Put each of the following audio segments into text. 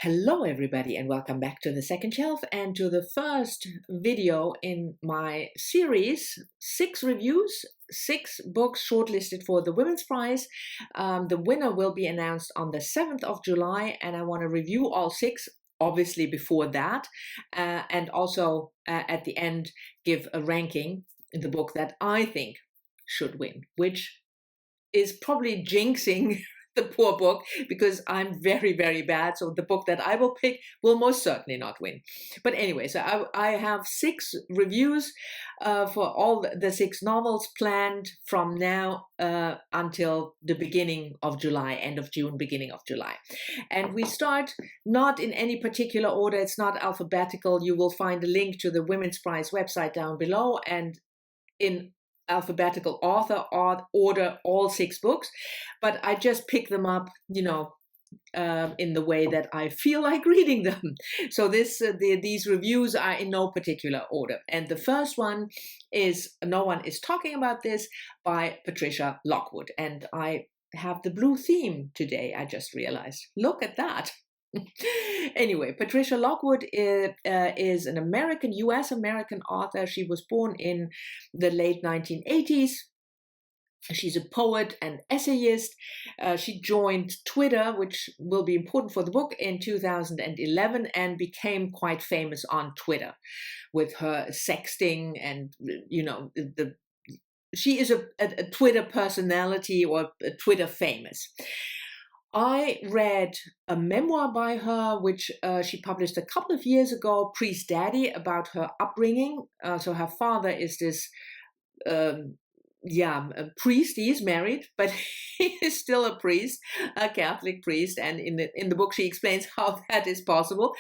Hello everybody and welcome back to the second shelf and to the first video in my series, 6 reviews, 6 books shortlisted for the Women's Prize. The winner will be announced on the 7th of July and I want to review all 6 obviously before that and also at the end give a ranking in the book that I think should win, which is probably jinxing the poor book because I'm very, very bad. So the book that I will pick will most certainly not win. But anyway, so I have 6 reviews for all the 6 novels planned from now until the beginning of July, end of June, beginning of July. And we start not in any particular order. It's not alphabetical. You will find a link to the Women's Prize website down below, and in alphabetical author order all 6 books, but I just pick them up, in the way that I feel like reading them. So these reviews are in no particular order. And the first one is No One Is Talking About This by Patricia Lockwood. And I have the blue theme today, I just realized. Look at that. Anyway, Patricia Lockwood is an US American author. She was born in the late 1980s. She's a poet and essayist. She joined Twitter, which will be important for the book, in 2011 and became quite famous on Twitter with her sexting and, she is a Twitter personality or a Twitter famous. I read a memoir by her, which she published a couple of years ago, Priest Daddy, about her upbringing. So her father is this, a priest. He is married, but he is still a priest, a Catholic priest. And in the book, she explains how that is possible.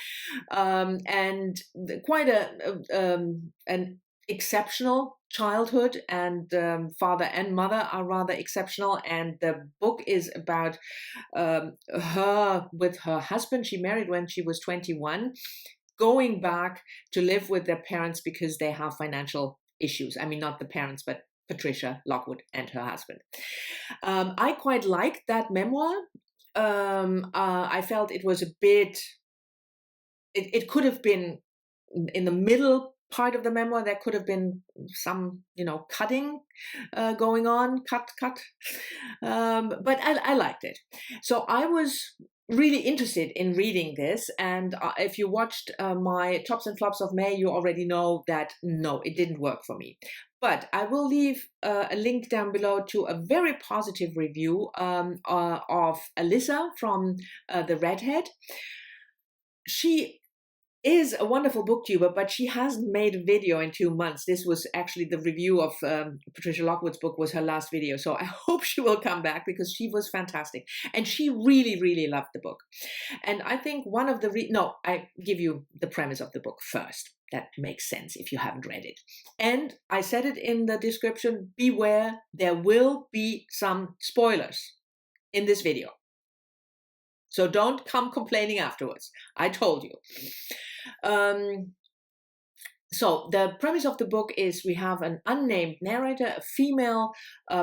And quite an exceptional childhood, and father and mother are rather exceptional. And the book is about her with her husband. She married when she was 21, going back to live with their parents because they have financial issues. I mean, not the parents, but Patricia Lockwood and her husband. I quite liked that memoir. I felt it was a bit, it could have been in the middle part of the memoir. There could have been some, cutting going on, cut. But I liked it. So I was really interested in reading this. And if you watched my Tops and Flops of May, you already know that no, it didn't work for me. But I will leave a link down below to a very positive review of Alyssa from The Redhead. She is a wonderful booktuber, but she hasn't made a video in 2 months. This was actually the review of Patricia Lockwood's book was her last video. So I hope she will come back because she was fantastic. And she really, really loved the book. And I think one of the, I give you the premise of the book first. That makes sense if you haven't read it. And I said it in the description, beware, there will be some spoilers in this video. So don't come complaining afterwards. I told you. So the premise of the book is we have an unnamed narrator, a female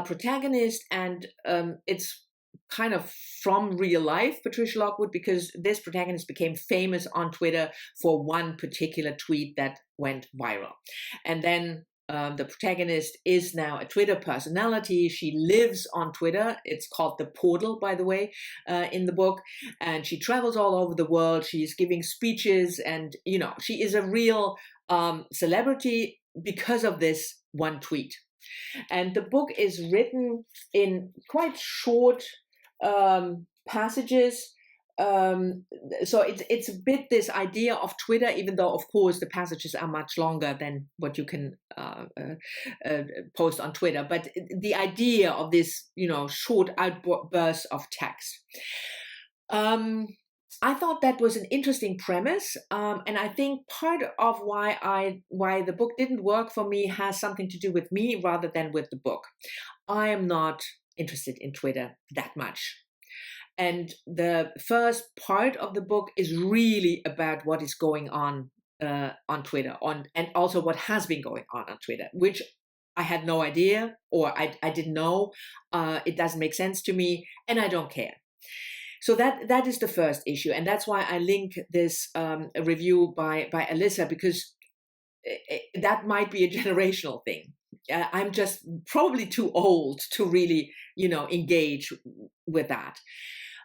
protagonist, and it's kind of from real life, Patricia Lockwood, because this protagonist became famous on Twitter for one particular tweet that went viral. And then the protagonist is now a Twitter personality. She lives on Twitter. It's called The Portal, by the way, in the book. And she travels all over the world. She's giving speeches and, she is a real celebrity because of this one tweet. And the book is written in quite short passages. So it's a bit this idea of Twitter, even though of course the passages are much longer than what you can post on Twitter, but the idea of this short outbursts of text. I thought that was an interesting premise, and I think part of why the book didn't work for me has something to do with me rather than with the book. I am not interested in Twitter that much. And the first part of the book is really about what is going on Twitter, and also what has been going on Twitter, which I had no idea, or I didn't know. It doesn't make sense to me, and I don't care. So that is the first issue, and that's why I link this review by Alyssa, because that might be a generational thing. I'm just probably too old to really, engage with that.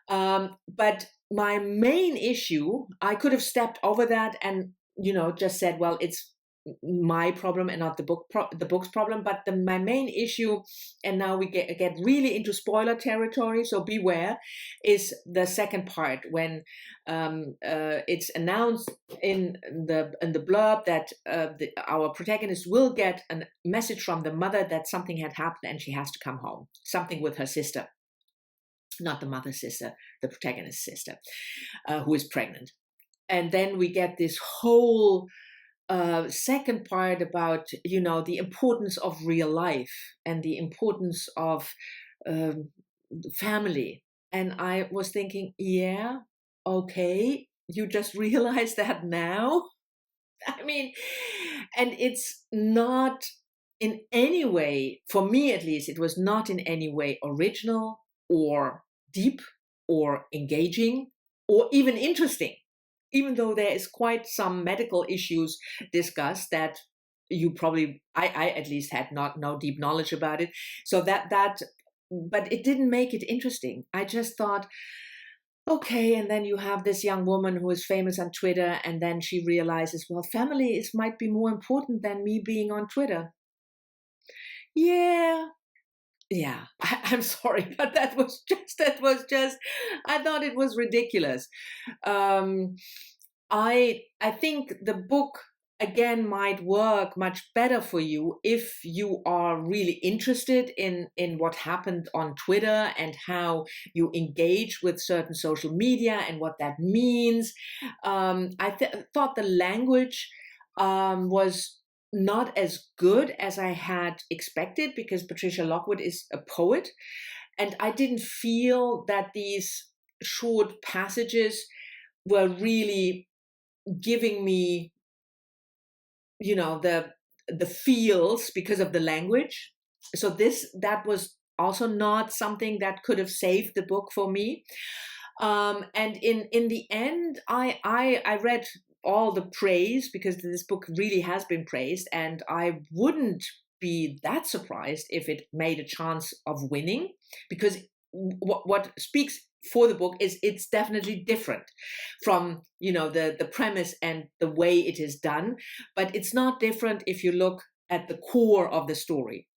But my main issue, I could have stepped over that and, just said, well, it's my problem and not the book's problem. But my main issue, and now we get really into spoiler territory, so beware, is the second part when it's announced in the blurb that our protagonist will get a message from the mother that something had happened and she has to come home, something with her sister. Not the mother's sister, the protagonist's sister, who is pregnant. And then we get this whole second part about, the importance of real life and the importance of family. And I was thinking, yeah, okay, you just realized that now? I mean, and it's not in any way, for me at least, it was not in any way original or deep or engaging or even interesting, even though there is quite some medical issues discussed that you probably, I at least had no deep knowledge about it. So but it didn't make it interesting. I just thought, okay, and then you have this young woman who is famous on Twitter, and then she realizes, well, family might be more important than me being on Twitter. Yeah, I'm sorry, but that was just, I thought it was ridiculous. I think the book, again, might work much better for you if you are really interested in what happened on Twitter and how you engage with certain social media and what that means. I thought the language was not as good as I had expected, because Patricia Lockwood is a poet, and I didn't feel that these short passages were really giving me, the feels because of the language. So that was also not something that could have saved the book for me. And in the end, I read all the praise, because this book really has been praised, and I wouldn't be that surprised if it made a chance of winning, because what speaks for the book is it's definitely different from the premise and the way it is done, but it's not different if you look at the core of the story.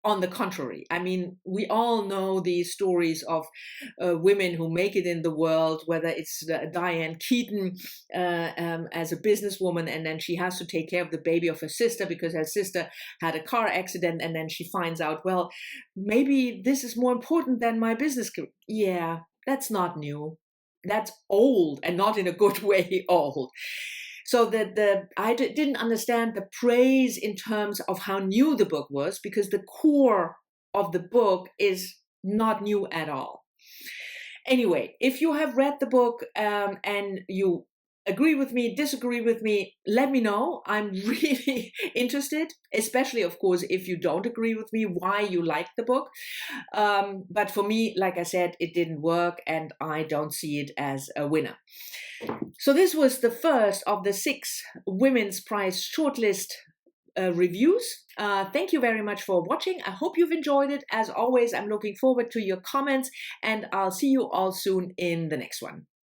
On the contrary, I mean, we all know these stories of women who make it in the world, whether it's Diane Keaton as a businesswoman, and then she has to take care of the baby of her sister because her sister had a car accident, and then she finds out, well, maybe this is more important than my business career. Yeah, that's not new. That's old, and not in a good way old. So I didn't understand the praise in terms of how new the book was, because the core of the book is not new at all. Anyway, if you have read the book and you agree with me, disagree with me, let me know. I'm really interested, especially, of course, if you don't agree with me, why you like the book. But for me, like I said, it didn't work, and I don't see it as a winner. So this was the first of the 6 Women's Prize Shortlist reviews. Thank you very much for watching. I hope you've enjoyed it. As always, I'm looking forward to your comments, and I'll see you all soon in the next one.